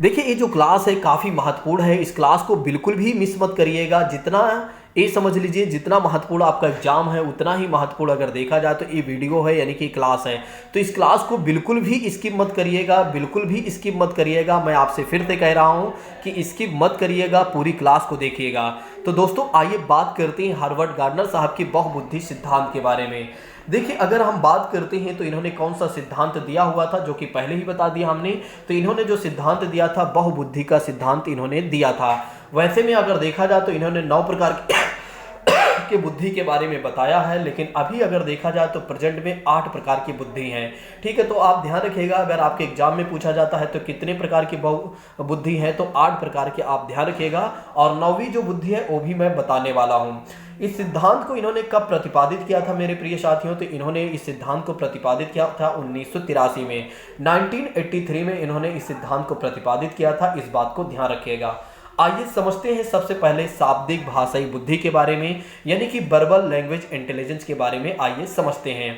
देखिए ये जो क्लास है काफ़ी महत्वपूर्ण है। इस क्लास को बिल्कुल भी मिस मत करिएगा। जितना ये समझ लीजिए जितना महत्वपूर्ण आपका एग्जाम है उतना ही महत्वपूर्ण अगर देखा जाए तो ये वीडियो है यानी कि क्लास है। तो इस क्लास को बिल्कुल भी स्किप मत करिएगा, बिल्कुल भी स्किप मत करिएगा। मैं आपसे फिर से कह रहा हूँ कि स्किप मत करिएगा, पूरी क्लास को देखिएगा। तो दोस्तों आइए बात करते हैं हार्वर्ड गार्डनर साहब के बहुबुद्धि सिद्धांत के बारे में। देखिए अगर हम बात करते हैं तो इन्होंने कौन सा सिद्धांत दिया हुआ था, जो कि पहले ही बता दिया हमने। तो इन्होंने जो सिद्धांत दिया था बहुबुद्धि का सिद्धांत इन्होंने दिया था। वैसे में अगर देखा जाए तो इन्होंने 9 प्रकार के बुद्धि के बारे में बताया है, लेकिन अभी अगर देखा जाए तो प्रेजेंट में 8 प्रकार की बुद्धि हैं। ठीक है, तो आप ध्यान रखिएगा अगर आपके एग्जाम में पूछा जाता है तो कितने प्रकार की बुद्धि है, तो 8 प्रकार के आप ध्यान रखिएगा। और 9वीं जो बुद्धि है वो भी मैं बताने वाला हूँ। इस सिद्धांत को इन्होंने कब प्रतिपादित किया था मेरे प्रिय साथियों? तो इन्होंने इस सिद्धांत को प्रतिपादित किया था 1983 में। 1983 में इन्होंने इस सिद्धांत को प्रतिपादित किया था, इस बात को ध्यान रखिएगा। आइए समझते हैं सबसे पहले शाब्दिक भाषाई बुद्धि के बारे में, यानी कि वर्बल लैंग्वेज इंटेलिजेंस के बारे में आइए समझते हैं।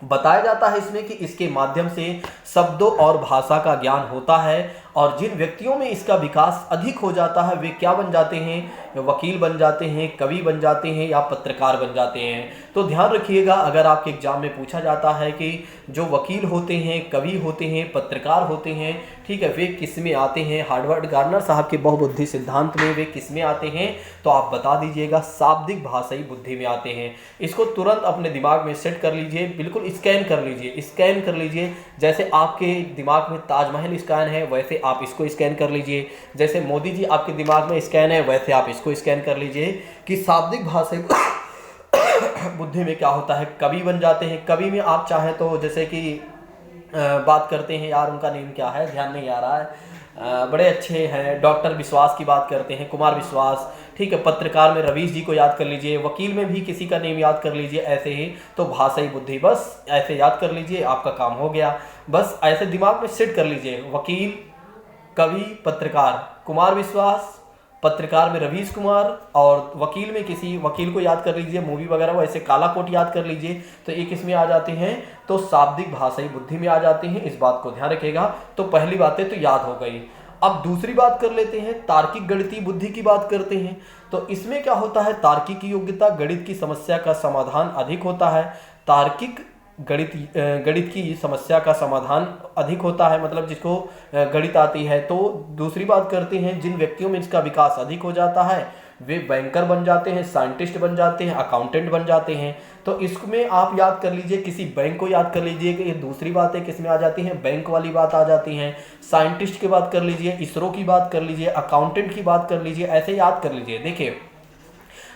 बताया जाता है इसमें कि इसके माध्यम से शब्दों और भाषा का ज्ञान होता है, और जिन व्यक्तियों में इसका विकास अधिक हो जाता है वे क्या बन जाते हैं? वकील बन जाते हैं, कवि बन जाते हैं या पत्रकार बन जाते हैं। तो ध्यान रखिएगा अगर आपके एग्जाम में पूछा जाता है कि जो वकील होते हैं, कवि होते हैं, पत्रकार होते हैं, ठीक है, वे किस में आते हैं? हार्वर्ड गार्डनर साहब के बहुबुद्धि सिद्धांत में वे किस में आते हैं? तो आप बता दीजिएगा शाब्दिक भाषाई बुद्धि में आते हैं। इसको तुरंत अपने दिमाग में सेट कर लीजिए, बिल्कुल स्कैन कर लीजिए, स्कैन कर लीजिए। जैसे आपके दिमाग में ताजमहल स्कैन है वैसे आप इसको स्कैन कर लीजिए। जैसे मोदी जी आपके दिमाग में स्कैन है वैसे आप इसको स्कैन कर लीजिए कि शाब्दिक भाषाई बुद्धि में क्या होता है? कवि बन जाते हैं। कवि में आप चाहें तो जैसे कि बात करते हैं, यार उनका नेम क्या है, ध्यान नहीं आ रहा है, बड़े अच्छे हैं, डॉक्टर विश्वास की बात करते हैं, कुमार विश्वास। ठीक है, पत्रकार में रवीश जी को याद कर लीजिए, वकील में भी किसी का नेम याद कर लीजिए। ऐसे ही तो भाषाई बुद्धि बस ऐसे याद कर लीजिए, आपका काम हो गया। बस ऐसे दिमाग में सेट कर लीजिए, वकील, कवि, पत्रकार, कुमार विश्वास, पत्रकार में रवीश कुमार, और वकील में किसी वकील को याद कर लीजिए, मूवी वगैरह वैसे काला कोट याद कर लीजिए। तो एक इसमें आ जाते हैं, तो शाब्दिक भाषाई बुद्धि में आ जाते हैं, इस बात को ध्यान रखिएगा। तो पहली बातें तो याद हो गई। अब दूसरी बात कर लेते हैं, तार्किक गणितीय बुद्धि की बात करते हैं। तो इसमें क्या होता है? तार्किक योग्यता, गणित की समस्या का समाधान अधिक होता है। तार्किक गणित की समस्या का समाधान अधिक होता है, मतलब जिसको गणित आती है। तो दूसरी बात करते हैं, जिन व्यक्तियों में इसका विकास अधिक हो जाता है वे बैंकर बन जाते हैं, साइंटिस्ट बन जाते हैं, अकाउंटेंट बन जाते हैं। तो इसमें आप याद कर लीजिए, किसी बैंक को याद कर लीजिए कि ये दूसरी बात है, किस में आ जाती हैं? बैंक वाली बात आ जाती है। साइंटिस्ट की बात कर लीजिए, इसरो की बात कर लीजिए, अकाउंटेंट की बात कर लीजिए, ऐसे याद कर लीजिए। देखिए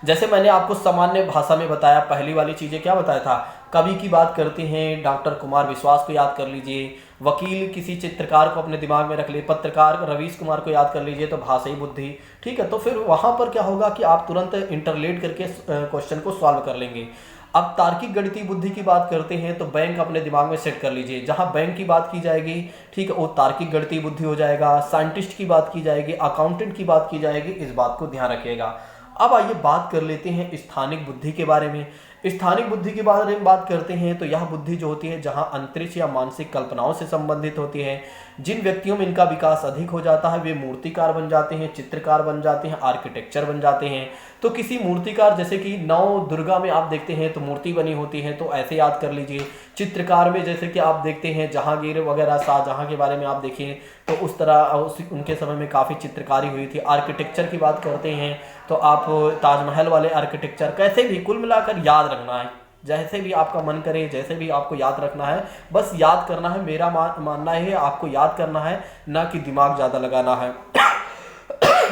जैसे मैंने आपको सामान्य भाषा में बताया, पहली वाली चीज़ें क्या बताया था? कवि की बात करते हैं, डॉक्टर कुमार विश्वास को याद कर लीजिए, वकील किसी चित्रकार को अपने दिमाग में रख लीजिए, पत्रकार रवीश कुमार को याद कर लीजिए, तो भाषाई बुद्धि। ठीक है, तो फिर वहाँ पर क्या होगा कि आप तुरंत इंटरलेट करके क्वेश्चन को सॉल्व कर लेंगे। अब तार्किक गणितीय बुद्धि की बात करते हैं, तो बैंक अपने दिमाग में सेट कर लीजिए, जहाँ बैंक की बात की जाएगी, ठीक है, वो तार्किक गणितीय बुद्धि हो जाएगा। साइंटिस्ट की बात की जाएगी, अकाउंटेंट की बात की जाएगी, इस बात को ध्यान रखिएगा। अब आइए बात कर लेते हैं स्थानिक बुद्धि के बारे में। स्थानिक बुद्धि के बारे में बात करते हैं तो यह बुद्धि जो होती है जहां अंतरिक्ष या मानसिक कल्पनाओं से संबंधित होती है। जिन व्यक्तियों में इनका विकास अधिक हो जाता है वे मूर्तिकार बन जाते हैं, चित्रकार बन जाते हैं, आर्किटेक्चर बन जाते हैं। तो किसी मूर्तिकार, जैसे कि नौ दुर्गा में आप देखते हैं तो मूर्ति बनी होती है, तो ऐसे याद कर लीजिए। चित्रकार में जैसे कि आप देखते हैं जहांगीर वगैरह, शाहजहां के बारे में आप देखिए तो उस तरह उनके समय में काफ़ी चित्रकारी हुई थी। आर्किटेक्चर की बात करते हैं तो आप ताजमहल वाले आर्किटेक्चर, कैसे भी कुल मिलाकर याद रखना है, जैसे भी आपका मन करे, जैसे भी आपको याद रखना है, बस याद करना है। मेरा मानना है आपको याद करना है, ना कि दिमाग ज़्यादा लगाना है।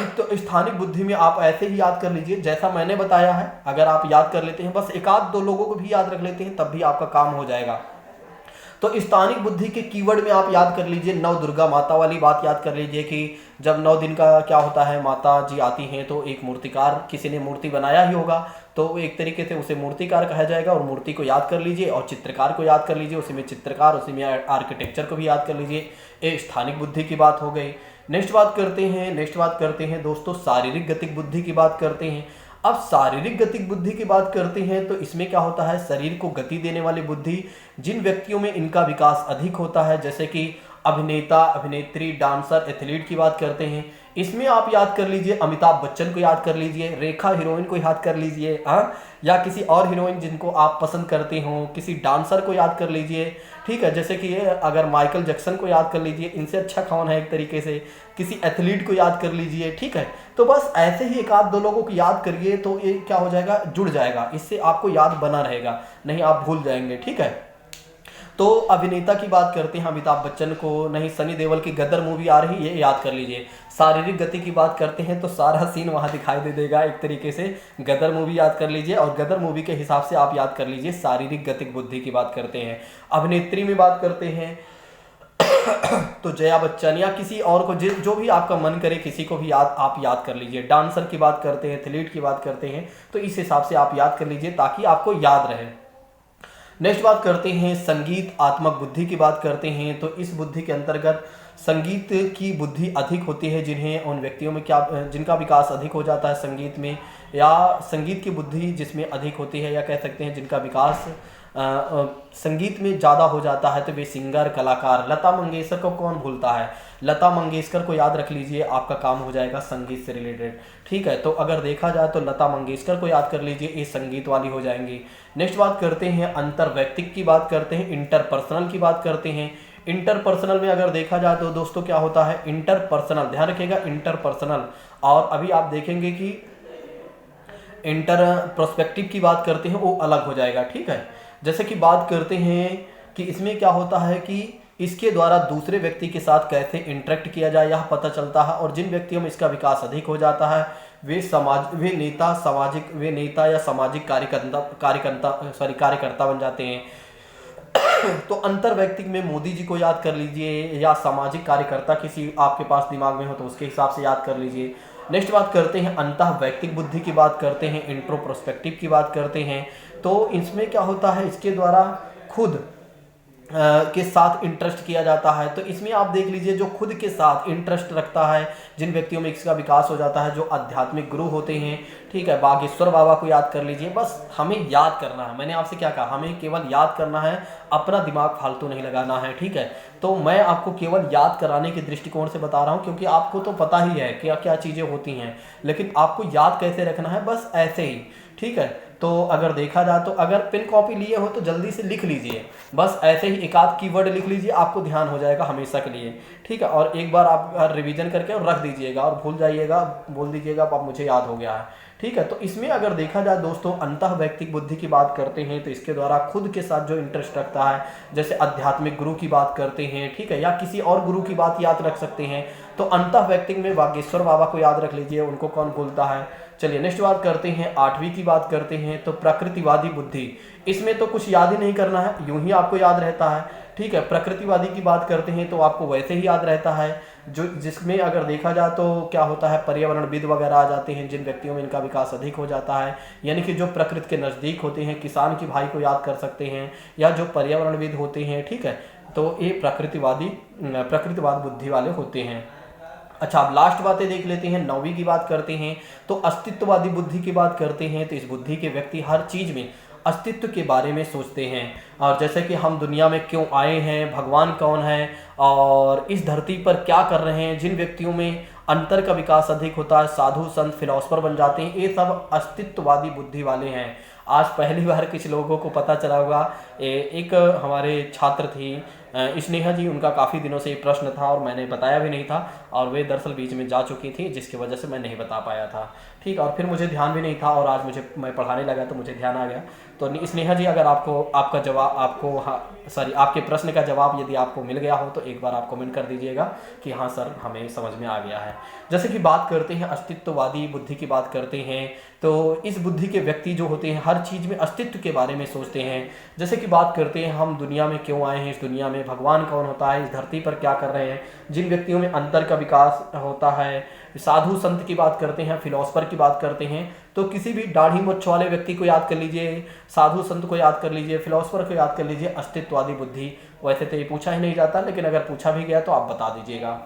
तो स्थानिक बुद्धि में आप ऐसे ही याद कर लीजिए जैसा मैंने बताया है। अगर आप याद कर लेते हैं, बस एक आध दो लोगों को भी याद रख लेते हैं, तब भी आपका काम हो जाएगा। तो स्थानिक बुद्धि के कीवर्ड में आप याद कर लीजिए, नौ दुर्गा माता वाली बात याद कर लीजिए कि जब 9 दिन का क्या होता है, माता जी आती हैं तो एक मूर्तिकार, किसी ने मूर्ति बनाया ही होगा, तो एक तरीके से उसे मूर्तिकार कहा जाएगा। और मूर्ति को याद कर लीजिए और चित्रकार को याद कर लीजिए, उसी में चित्रकार, उसी में आर्किटेक्चर को भी याद कर लीजिए। ये स्थानिक बुद्धि की बात हो गई। नेक्स्ट बात करते हैं दोस्तों, शारीरिक गतिक बुद्धि की बात करते हैं। अब शारीरिक गतिक बुद्धि की बात करते हैं तो इसमें क्या होता है? शरीर को गति देने वाली बुद्धि। जिन व्यक्तियों में इनका विकास अधिक होता है, जैसे कि अभिनेता, अभिनेत्री, डांसर, एथलीट की बात करते हैं, इसमें आप याद कर लीजिए अमिताभ बच्चन को याद कर लीजिए, रेखा हीरोइन को याद कर लीजिए, हाँ, या किसी और हीरोइन जिनको आप पसंद करते हो, किसी डांसर को याद कर लीजिए, ठीक है, जैसे कि ये अगर माइकल जैक्सन को याद कर लीजिए, इनसे अच्छा कौन है एक तरीके से, किसी एथलीट को याद कर लीजिए, ठीक है। तो बस ऐसे ही एक आध दो लोगों को याद करिए तो ये क्या हो जाएगा, जुड़ जाएगा, इससे आपको याद बना रहेगा, नहीं आप भूल जाएंगे, ठीक है। तो अभिनेता की बात करते हैं अमिताभ बच्चन को, नहीं सनी देओल की गदर मूवी आ रही है, ये याद कर लीजिए। शारीरिक गति की बात करते हैं तो सारा सीन वहाँ दिखाई दे देगा एक तरीके से, गदर मूवी याद कर लीजिए, और गदर मूवी के हिसाब से आप याद कर लीजिए शारीरिक गतिक बुद्धि की बात करते हैं। अभिनेत्री में बात करते हैं तो जया बच्चन या किसी और को, जो भी आपका मन करे किसी को भी आप याद कर लीजिए। डांसर की बात करते हैं, एथलीट की बात करते हैं, तो इस हिसाब से आप याद कर लीजिए ताकि आपको याद रहे। नेक्स्ट बात करते हैं संगीत आत्मक बुद्धि की बात करते हैं, तो इस बुद्धि के अंतर्गत संगीत की बुद्धि अधिक होती है जिन्हें, उन व्यक्तियों में क्या जिनका विकास अधिक हो जाता है संगीत में, या संगीत की बुद्धि जिसमें अधिक होती है, या कह सकते हैं जिनका विकास संगीत में ज़्यादा हो जाता है, तो वे सिंगर, कलाकार। लता मंगेशकर को कौन भूलता है, लता मंगेशकर को याद रख लीजिए, आपका काम हो जाएगा संगीत से रिलेटेड, ठीक है। तो अगर देखा जाए तो लता मंगेशकर को याद कर लीजिए, ये संगीत वाली हो जाएंगी। नेक्स्ट बात करते हैं अंतर्वैयक्तिक की बात करते हैं, इंटरपर्सनल की बात करते हैं। इंटरपर्सनल में अगर देखा जाए तो दोस्तों क्या होता है, इंटरपर्सनल, ध्यान रखिएगा इंटरपर्सनल, और अभी आप देखेंगे कि इंटर प्रोस्पेक्टिव की बात करते हैं वो अलग हो जाएगा, ठीक है। जैसे कि बात करते हैं कि इसमें क्या होता है कि इसके द्वारा दूसरे व्यक्ति के साथ कैसे इंटरेक्ट किया जाए यह पता चलता है, और जिन व्यक्तियों में इसका विकास अधिक हो जाता है वे नेता या सामाजिक कार्यकर्ता बन जाते हैं। तो अंतर्वैयक्तिक में मोदी जी को याद कर लीजिए, या सामाजिक कार्यकर्ता किसी आपके पास दिमाग में हो तो उसके हिसाब से याद कर लीजिए। नेक्स्ट बात करते हैं अंतःवैयक्तिक बुद्धि की बात करते हैं, इंट्रोस्पेक्टिव की बात करते हैं। तो इसमें क्या होता है, इसके द्वारा खुद के साथ इंटरेस्ट किया जाता है। तो इसमें आप देख लीजिए जो खुद के साथ इंटरेस्ट रखता है, जिन व्यक्तियों में इसका विकास हो जाता है, जो आध्यात्मिक गुरु होते हैं, ठीक है। बागेश्वर बाबा को याद कर लीजिए, बस हमें याद करना है, मैंने आपसे क्या कहा, हमें केवल याद करना है, अपना दिमाग फालतू नहीं लगाना है, ठीक है। तो मैं आपको केवल याद कराने के दृष्टिकोण से बता रहा हूँ, क्योंकि आपको तो पता ही है क्या क्या चीज़ें होती हैं, लेकिन आपको याद कैसे रखना है, बस ऐसे ही, ठीक है। तो अगर देखा जाए तो अगर पेन कॉपी लिए हो तो जल्दी से लिख लीजिए, बस ऐसे ही एक आध कीवर्ड लिख लीजिए, आपको ध्यान हो जाएगा हमेशा के लिए, ठीक है। और एक बार आप रिवीजन करके और रख दीजिएगा, और भूल जाइएगा, बोल दीजिएगा अब मुझे याद हो गया है, ठीक है। तो इसमें अगर देखा जाए दोस्तों अंतःवैयक्तिक बुद्धि की बात करते हैं, तो इसके द्वारा खुद के साथ जो इंटरेस्ट रखता है, जैसे आध्यात्मिक गुरु की बात करते हैं, ठीक है, या किसी और गुरु की बात याद रख सकते हैं। तो अंतःवैयक्तिक में बागेश्वर बाबा को याद रख लीजिए, उनको कौन भूलता है। चलिए नेक्स्ट बात करते हैं, 8वीं की बात करते हैं, तो प्रकृतिवादी बुद्धि। इसमें तो कुछ याद ही नहीं करना है, यूं ही आपको याद रहता है, ठीक है। प्रकृतिवादी की बात करते हैं तो आपको वैसे ही याद रहता है, जो जिसमें अगर देखा जाए तो क्या होता है, पर्यावरणविद वगैरह आ जाते हैं, जिन व्यक्तियों में इनका विकास अधिक हो जाता है, यानी कि जो प्रकृति के नज़दीक होते हैं, किसान के भाई को याद कर सकते हैं, या जो पर्यावरणविद होते हैं, ठीक है। तो ये प्रकृतिवाद बुद्धि वाले होते हैं। अच्छा, अब लास्ट बातें देख लेते हैं, 9वीं की बात करते हैं, तो अस्तित्ववादी बुद्धि की बात करते हैं। तो इस बुद्धि के व्यक्ति हर चीज़ में अस्तित्व के बारे में सोचते हैं, और जैसे कि हम दुनिया में क्यों आए हैं, भगवान कौन है, और इस धरती पर क्या कर रहे हैं। जिन व्यक्तियों में अंतर का विकास अधिक होता है, साधु संत फिलोसफर बन जाते हैं, ये सब अस्तित्ववादी बुद्धि वाले हैं। आज पहली बार कुछ लोगों को पता चला होगा, एक हमारे छात्र थी स्नेहा जी, उनका काफ़ी दिनों से ये प्रश्न था और मैंने बताया भी नहीं था, और वे दरअसल बीच में जा चुकी थी, जिसकी वजह से मैं नहीं बता पाया था, ठीक। और फिर मुझे ध्यान भी नहीं था, और आज मैं पढ़ाने लगा तो मुझे ध्यान आ गया। तो स्नेहा जी, अगर आपका जवाब आपके प्रश्न का जवाब यदि आपको मिल गया हो तो एक बार आप कमेंट कर दीजिएगा कि हाँ सर, हमें समझ में आ गया है। जैसे कि बात करते हैं अस्तित्ववादी बुद्धि की बात करते हैं, तो इस बुद्धि के व्यक्ति जो होते हैं हर चीज़ में अस्तित्व के बारे में सोचते हैं। जैसे कि बात करते हैं हम दुनिया में क्यों आए हैं, इस दुनिया में भगवान कौन होता है, इस धरती पर क्या कर रहे हैं। जिन व्यक्तियों में अंतर का विकास होता है, साधु संत की बात करते हैं, फिलोसफर की बात करते हैं, तो किसी भी दाढ़ी मूंछ वाले व्यक्ति को याद कर लीजिए, साधु संत को याद कर लीजिए, फिलोसफर को याद कर लीजिए, अस्तित्ववादी बुद्धि। वैसे तो ये पूछा ही नहीं जाता, लेकिन अगर पूछा भी गया तो आप बता दीजिएगा।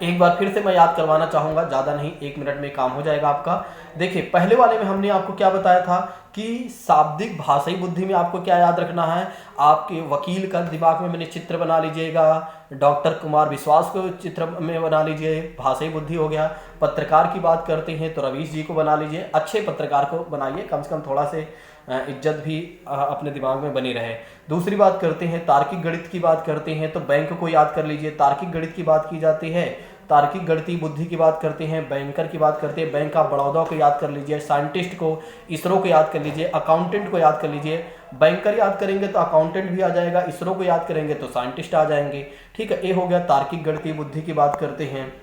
एक बार फिर से मैं याद करवाना चाहूँगा, ज़्यादा नहीं, 1 मिनट में काम हो जाएगा आपका। देखिए, पहले वाले में हमने आपको क्या बताया था कि शाब्दिक भाषाई बुद्धि में आपको क्या याद रखना है, आपके वकील का दिमाग में मैंने चित्र बना लीजिएगा, डॉक्टर कुमार विश्वास को चित्र में बना लीजिए, भाषाई बुद्धि हो गया। पत्रकार की बात करते हैं तो रवीश जी को बना लीजिए, अच्छे पत्रकार को बनाइए, कम से कम थोड़ा से इज्जत भी अपने दिमाग में बनी रहे। दूसरी बात करते हैं तार्किक गणित की बात करते हैं तो बैंक को याद कर लीजिए, तार्किक गणित की बात की जाती है, तार्किक गणितीय बुद्धि की बात करते हैं, बैंकर की बात करते हैं, बैंक ऑफ बड़ौदा को याद कर लीजिए, साइंटिस्ट को इसरो को याद कर लीजिए, अकाउंटेंट को याद कर लीजिए। बैंकर याद करेंगे तो अकाउंटेंट भी आ जाएगा, इसरो को याद करेंगे तो साइंटिस्ट आ जाएंगे। ठीक है, ये हो गया तार्किक गणितीय बुद्धि की बात करते हैं।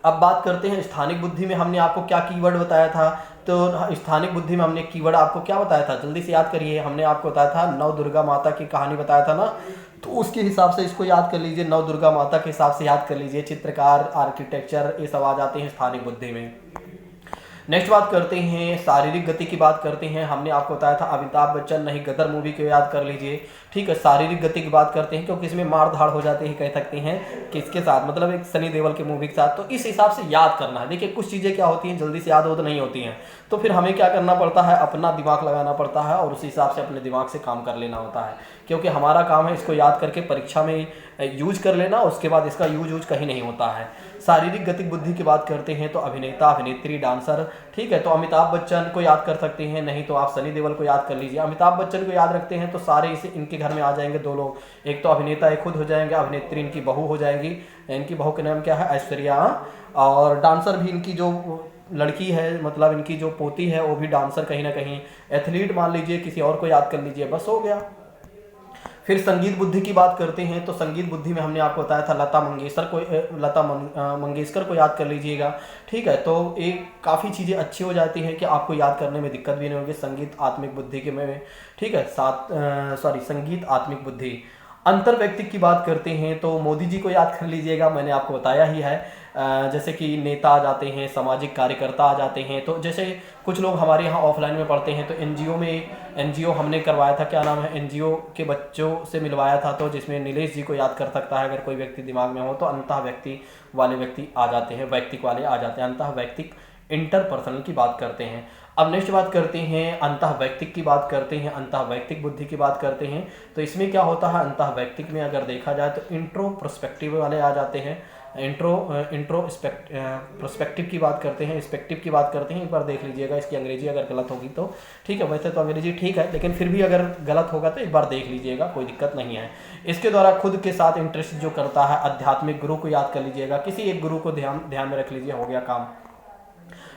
अब बात करते हैं स्थानिक बुद्धि में हमने आपको क्या कीवर्ड बताया था। तो स्थानिक बुद्धि में हमने कीवर्ड आपको क्या बताया था, जल्दी से याद करिए। हमने आपको बताया था नव दुर्गा माता की कहानी बताया था ना, तो उसके हिसाब से इसको याद कर लीजिए, नव दुर्गा माता के हिसाब से याद कर लीजिए। चित्रकार, आर्किटेक्चर, ये सब आ जाते हैं स्थानिक बुद्धि में। नेक्स्ट बात करते हैं शारीरिक गति की बात करते हैं। हमने आपको बताया था अमिताभ बच्चन नहीं गदर मूवी को याद कर लीजिए। ठीक है, शारीरिक गति की बात करते हैं क्योंकि इसमें मार धाड़ हो जाती है, कह सकते हैं किसके साथ, मतलब एक सनी देओल की मूवी के साथ। तो इस हिसाब से याद करना है। देखिए कुछ चीज़ें क्या होती हैं जल्दी से याद हो तो नहीं होती हैं, तो फिर हमें क्या करना पड़ता है, अपना दिमाग लगाना पड़ता है और उसी हिसाब से अपने दिमाग से काम कर लेना होता है, क्योंकि हमारा काम है इसको याद करके परीक्षा में यूज कर लेना, उसके बाद इसका यूज कहीं नहीं होता है। शारीरिक गतिक बुद्धि की बात करते हैं तो अभिनेता, अभिनेत्री, डांसर। ठीक है, तो अमिताभ बच्चन को याद कर सकते हैं, नहीं तो आप सनी देओल को याद कर लीजिए। अमिताभ बच्चन को याद रखते हैं तो सारे इसे इनके घर में आ जाएंगे दो लोग, एक तो अभिनेता एक खुद हो जाएंगे, अभिनेत्री इनकी बहू हो जाएंगी, इनकी बहू का नाम क्या है, ऐश्वर्या। और डांसर भी इनकी जो लड़की है, मतलब इनकी जो पोती है वो भी डांसर कहीं ना कहीं। एथलीट मान लीजिए, किसी और को याद कर लीजिए, बस हो गया। फिर संगीत बुद्धि की बात करते हैं तो संगीत बुद्धि में हमने आपको बताया था लता मंगेशकर को याद कर लीजिएगा। ठीक है, तो एक काफ़ी चीज़ें अच्छी हो जाती हैं कि आपको याद करने में दिक्कत भी नहीं होगी संगीत आत्मिक बुद्धि के में। ठीक है, संगीत आत्मिक बुद्धि। अंतर व्यक्तिक की बात करते हैं तो मोदी जी को याद कर लीजिएगा, मैंने आपको बताया ही है। जैसे कि नेता आ जाते हैं, सामाजिक कार्यकर्ता आ जाते हैं। तो जैसे कुछ लोग हमारे यहाँ ऑफलाइन में पढ़ते हैं तो एनजीओ हमने करवाया था, क्या नाम है, एनजीओ के बच्चों से मिलवाया था, तो जिसमें नीलेश जी को याद कर सकता है अगर कोई व्यक्ति दिमाग में हो। तो अंतः व्यक्ति वाले व्यक्ति आ जाते हैं, वैयक्तिक वाले आ जाते हैं, अंतः वैयक्तिक इंटरपर्सनल की बात करते हैं। अब नेक्स्ट बात करते हैं अंतः वैयक्तिक की बात करते हैं, अंतः वैयक्तिक बुद्धि की बात करते हैं। तो इसमें क्या होता है, अंतः वैयक्तिक में अगर देखा जाए तो इंट्रोस्पेक्टिव वाले आ जाते हैं, प्रोस्पेक्टिव की बात करते हैं, स्पेक्टिव की बात करते हैं। एक बार देख लीजिएगा इसकी अंग्रेजी अगर गलत होगी तो। ठीक है, वैसे तो अंग्रेजी ठीक है, लेकिन फिर भी अगर गलत होगा तो एक बार देख लीजिएगा, कोई दिक्कत नहीं है। इसके द्वारा खुद के साथ इंटरेस्ट जो करता है, आध्यात्मिक गुरु को याद कर लीजिएगा, किसी एक गुरु को ध्यान में रख लीजिए, हो गया काम।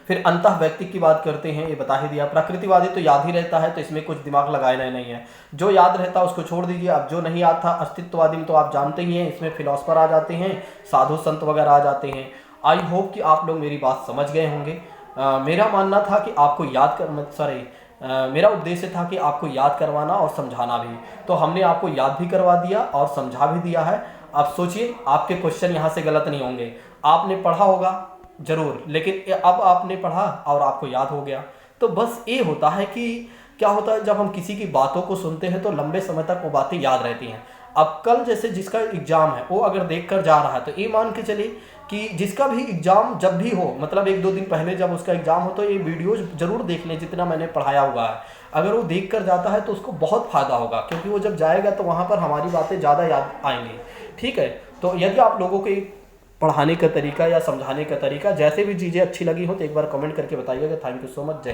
फिर अंतः व्यक्ति की बात करते हैं, ये बता ही दिया। प्रकृतिवादी तो याद ही रहता है, तो इसमें कुछ दिमाग लगाना नहीं है, जो याद रहता है उसको छोड़ दीजिए। अब जो नहीं याद था, अस्तित्ववादी में तो आप जानते ही हैं, इसमें फिलोसफर आ जाते हैं, साधु संत वगैरह आ जाते हैं। आई होप कि आप लोग मेरी बात समझ गए होंगे। मेरा मानना था कि आपको मेरा उद्देश्य था कि आपको याद करवाना और समझाना भी, तो हमने आपको याद भी करवा दिया और समझा भी दिया है। अब सोचिए आपके क्वेश्चन यहाँ से गलत नहीं होंगे। आपने पढ़ा होगा जरूर, लेकिन अब आपने पढ़ा और आपको याद हो गया। तो बस ये होता है कि क्या होता है, जब हम किसी की बातों को सुनते हैं तो लंबे समय तक वो बातें याद रहती हैं। अब कल जैसे जिसका एग्जाम है वो अगर देख कर जा रहा है, तो ये मान के चलिए कि जिसका भी एग्जाम जब भी हो, मतलब 1-2 दिन पहले जब उसका एग्जाम हो, तो ये वीडियोज जरूर देख लें जितना मैंने पढ़ाया हुआ है। अगर वो देख कर जाता है तो उसको बहुत फायदा होगा, क्योंकि वो जब जाएगा तो वहाँ पर हमारी बातें ज़्यादा याद आएंगी। ठीक है, तो यदि आप लोगों को पढ़ाने का तरीका या समझाने का तरीका जैसे भी चीज़ें अच्छी लगी हो तो एक बार कमेंट करके बताइएगा। Thank you so much. जय